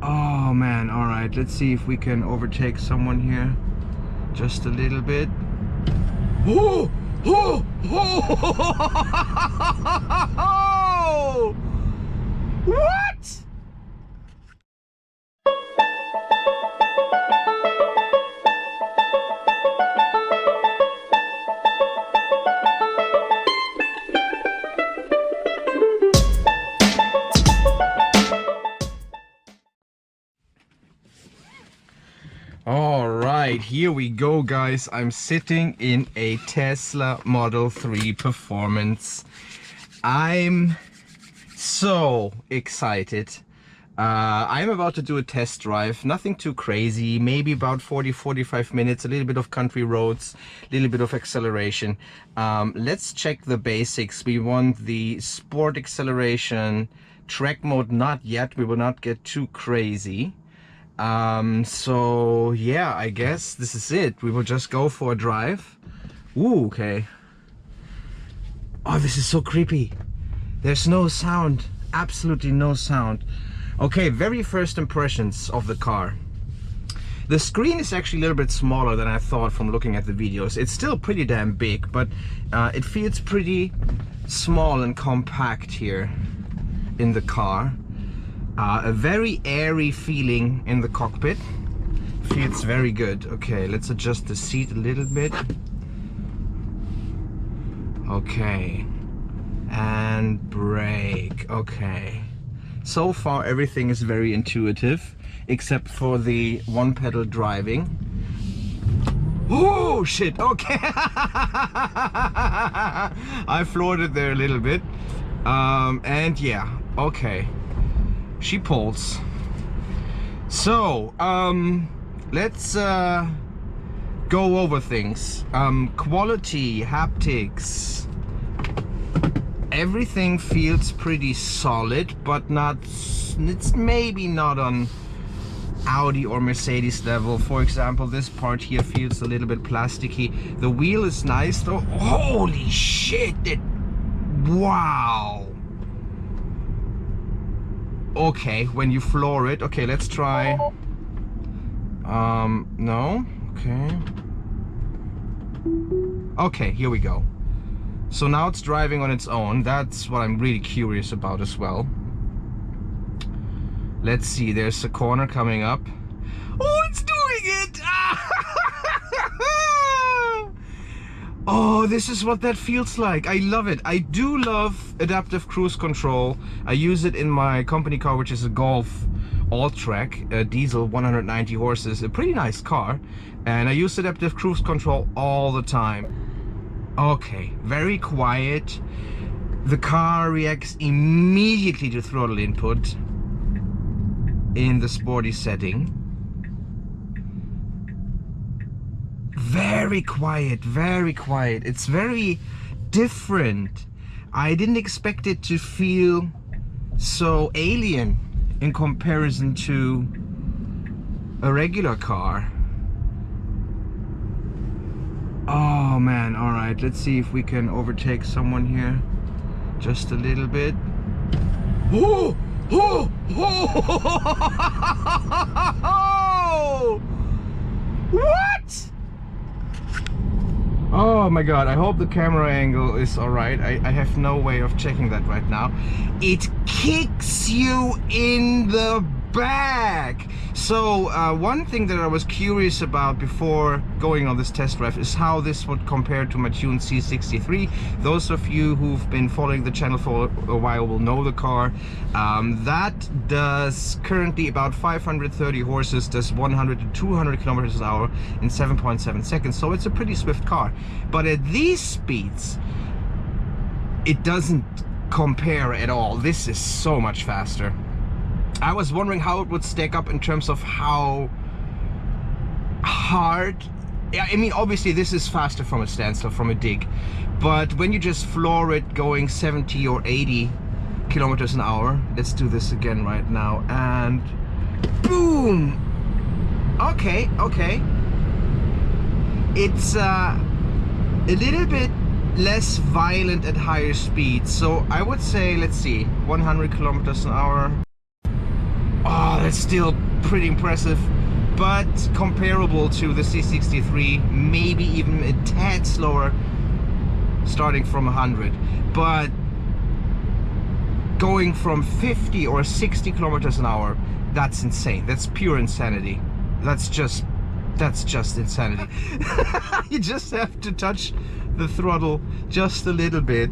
Oh man, all right, let's see if we can overtake someone here just a little bit. Oh, oh, oh, what? All right, here we go, guys. I'm sitting in a Tesla Model 3 Performance. I'm so excited. I'm about to do a test drive, nothing too crazy, maybe about 40-45 minutes, a little bit of country roads, a little bit of acceleration. Let's check the basics. We want the sport acceleration, track mode not yet, we will not get too crazy. So yeah, I guess this is it. We will just go for a drive. Ooh, okay. Oh, this is so creepy. There's no sound, absolutely no sound. Okay, very first impressions of the car. The screen is actually a little bit smaller than I thought from looking at the videos. It's still pretty damn big, but it feels pretty small and compact here in the car. A very airy feeling in the cockpit. Feels very good. Okay, let's adjust the seat a little bit. Okay. And brake. Okay. So far everything is very intuitive, except for the one pedal driving. Oh shit, okay. I floored it there a little bit. And yeah, okay. She pulls. So let's go over things. Quality, haptics, everything feels pretty solid, but not, it's maybe not on Audi or Mercedes level. For example, this part here feels a little bit plasticky. The wheel is nice though. Holy shit, wow. Okay, when you floor it. Okay, let's try. No. Okay. Okay, here we go. So now it's driving on its own. That's what I'm really curious about as well. Let's see, there's a corner coming up. Oh, it's doing it! Oh, this is what that feels like. I love it. I do love adaptive cruise control. I use it in my company car, which is a Golf all-track, diesel, 190 horses, a pretty nice car. And I use adaptive cruise control all the time. Okay, very quiet. The car reacts immediately to throttle input in the sporty setting. Very quiet, very quiet. It's very different. I didn't expect it to feel so alien in comparison to a regular car. Oh man, all right, let's see if we can overtake someone here just a little bit. Oh, oh, oh, what? Oh my god, I hope the camera angle is alright. I have no way of checking that right now. It kicks you in the back. So one thing that I was curious about before going on this test drive is how this would compare to my Tune C63. Those of you who've been following the channel for a while will know the car. That does currently about 530 horses, does 100 to 200 kilometers an hour in 7.7 seconds. So it's a pretty swift car. But at these speeds, it doesn't compare at all. This is so much faster. I was wondering how it would stack up in terms of how hard. Yeah, I mean, obviously this is faster from a standstill, from a dig, but when you just floor it going 70 or 80 kilometers an hour, let's do this again right now, and boom. Okay, okay. It's a little bit less violent at higher speeds, so I would say, let's see, 100 kilometers an hour. Oh, It's still pretty impressive, but comparable to the C63, maybe even a tad slower starting from 100. But going from 50 or 60 kilometers an hour, that's insane. That's pure insanity. That's just insanity. You just have to touch the throttle just a little bit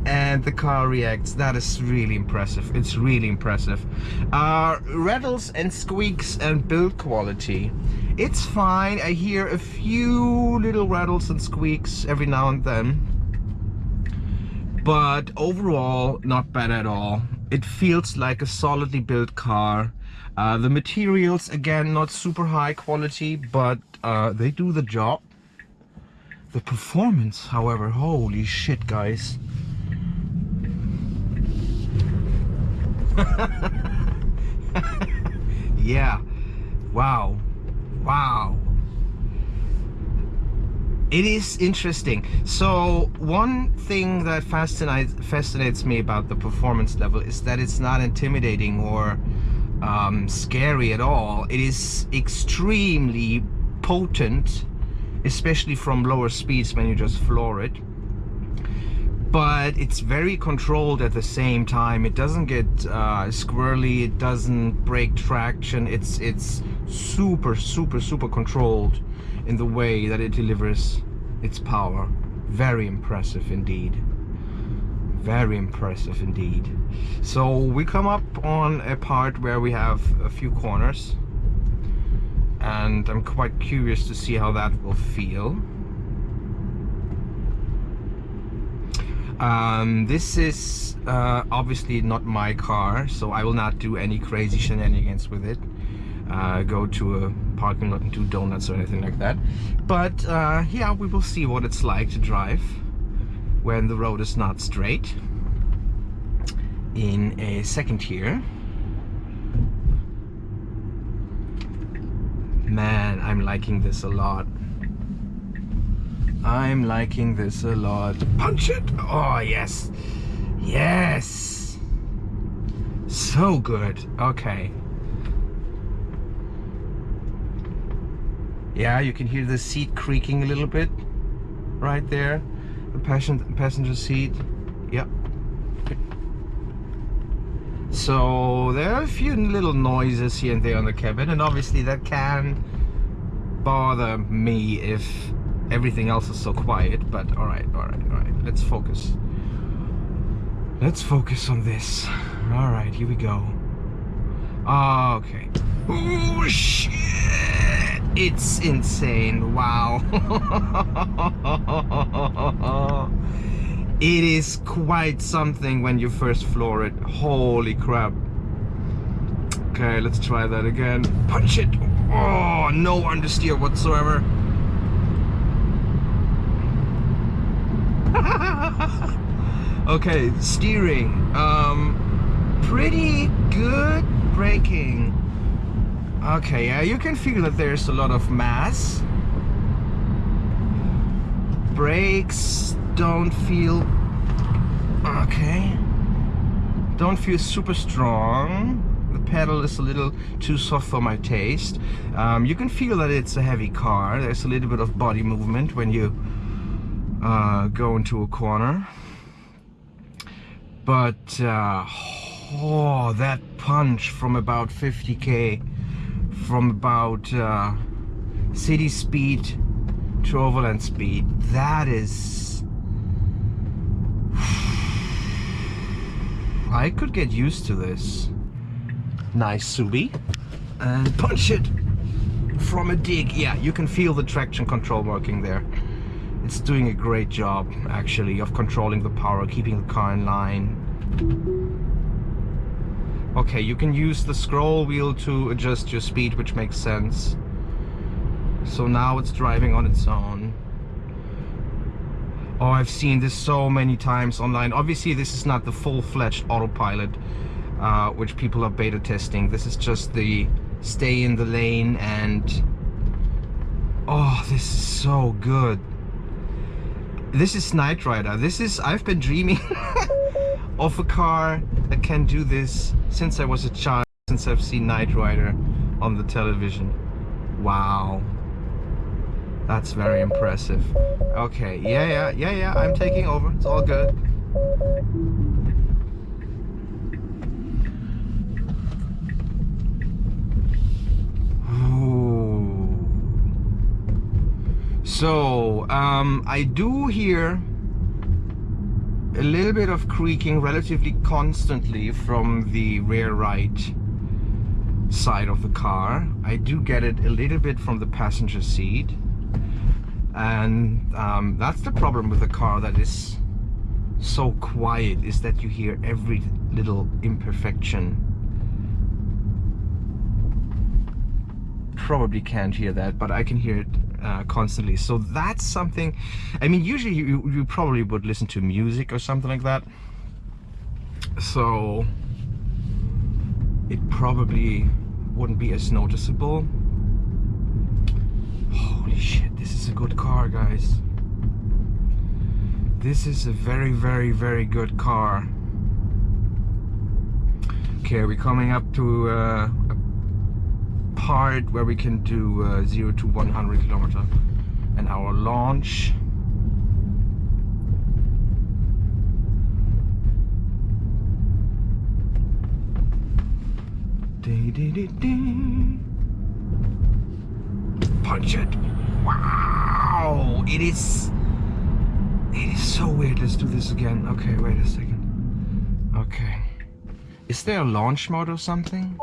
and the car reacts. That is really impressive. It's really impressive. Rattles and squeaks and build quality, it's fine. I hear a few little rattles and squeaks every now and then, but overall not bad at all. It feels like a solidly built car. The materials, again, not super high quality, but they do the job. The performance, however, holy shit, guys. Yeah, wow, wow. It is interesting. So one thing that fascinates me about the performance level is that it's not intimidating or scary at all. It is extremely potent, especially from lower speeds when you just floor it, but it's very controlled at the same time. It doesn't get squirrely, it doesn't break traction. It's super controlled in the way that it delivers its power. Very impressive indeed. Very impressive indeed. So we come up on a part where we have a few corners, and I'm quite curious to see how that will feel. This is obviously not my car, so I will not do any crazy shenanigans with it. Go to a parking lot and do donuts or anything like that. But yeah, we will see what it's like to drive when the road is not straight in a second here. Man, I'm liking this a lot. I'm liking this a lot. Punch it! Oh, yes. Yes! So good. Okay. Yeah, you can hear the seat creaking a little bit right there. The passenger seat. Yep. So there are a few little noises here and there on the cabin, and obviously that can bother me if everything else is so quiet. But all right, let's focus. Let's focus on this. All right, here we go. Okay. Oh shit! It's insane. Wow. It is quite something when you first floor it. Holy crap. Okay, let's try that again. Punch it. Oh, no understeer whatsoever. Okay, steering. Pretty good braking. Okay, yeah, you can feel that there's a lot of mass. Brakes don't feel okay. Don't feel super strong. The pedal is a little too soft for my taste. You can feel that it's a heavy car. There's a little bit of body movement when you go into a corner. But oh, that punch from about 50k, from about city speed to overland speed, that is... I could get used to this. Nice Subi. And punch it from a dig. Yeah, you can feel the traction control working there. It's doing a great job, actually, of controlling the power, keeping the car in line. Okay, you can use the scroll wheel to adjust your speed, which makes sense. So now it's driving on its own. Oh, I've seen this so many times online. Obviously, this is not the full-fledged Autopilot, which people are beta testing. This is just the stay in the lane, and oh, this is so good. This is Knight Rider. This is, I've been dreaming of a car that can do this since I was a child. since I've seen Knight Rider on the television. Wow, that's very impressive. Okay, yeah, I'm taking over, it's all good. So I do hear a little bit of creaking relatively constantly from the rear right side of the car. I do get it a little bit from the passenger seat, and that's the problem with the car that is so quiet, is that you hear every little imperfection. Probably can't hear that, but I can hear it constantly. So that's something, I mean, usually you probably would listen to music or something like that, so it probably wouldn't be as noticeable. Holy shit, this is a good car, guys. This is a very, very, very good car. Okay, we're coming up to a part where we can do 0 to 100 km/h launch. Punch it. Wow, it is so weird. Let's do this again. Okay, wait a second. Okay, is there a launch mode or something?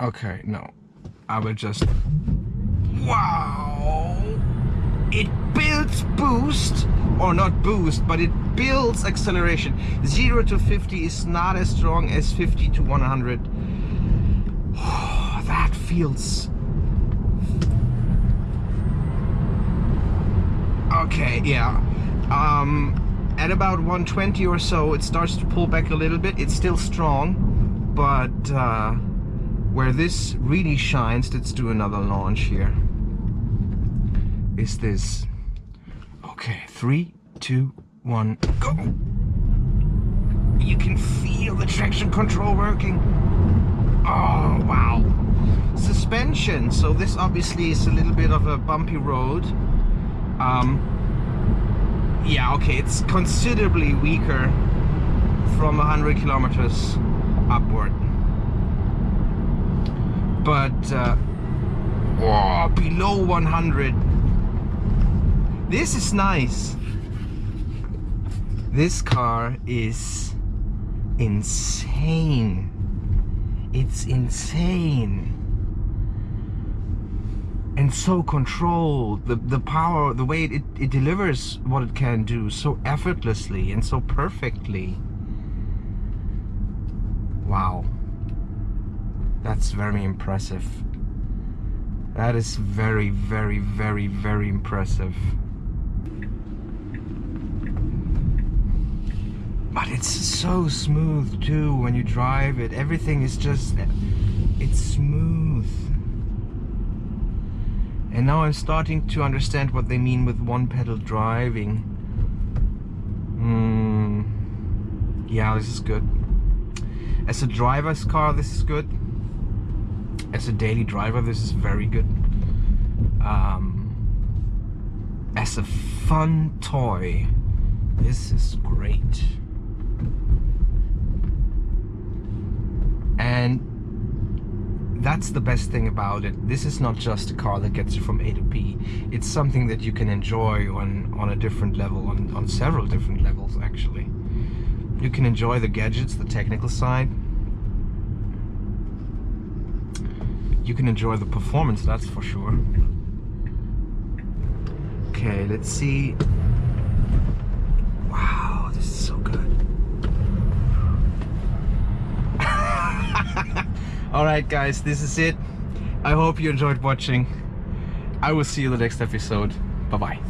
Okay, no, I will just, wow, it builds boost, or not boost, but it builds acceleration. 0 to 50 is not as strong as 50 to 100. Oh, that feels, okay, yeah. At about 120 or so, it starts to pull back a little bit. It's still strong, but where this really shines, let's do another launch here. Is this, okay, 3, 2, 1, go. You can feel the traction control working. Oh, wow. Suspension, so this obviously is a little bit of a bumpy road. Yeah, okay, it's considerably weaker from 100 kilometers upward. But oh, below 100, this is nice. This car is insane. It's insane. And so controlled. The power, the way it delivers what it can do so effortlessly and so perfectly. Wow. That's very impressive. That is very, very, very, very impressive. But it's so smooth too when you drive it. Everything is just, it's smooth. And now I'm starting to understand what they mean with one pedal driving. Yeah, this is good. As a driver's car, this is good. As a daily driver, this is very good. As a fun toy, this is great. And that's the best thing about it. This is not just a car that gets you from A to B. It's something that you can enjoy on a different level, on several different levels actually. You can enjoy the gadgets, the technical side. You can enjoy the performance, that's for sure. Okay, let's see. Wow, this is so good. Alright guys, this is it. I hope you enjoyed watching. I will see you in the next episode. Bye bye.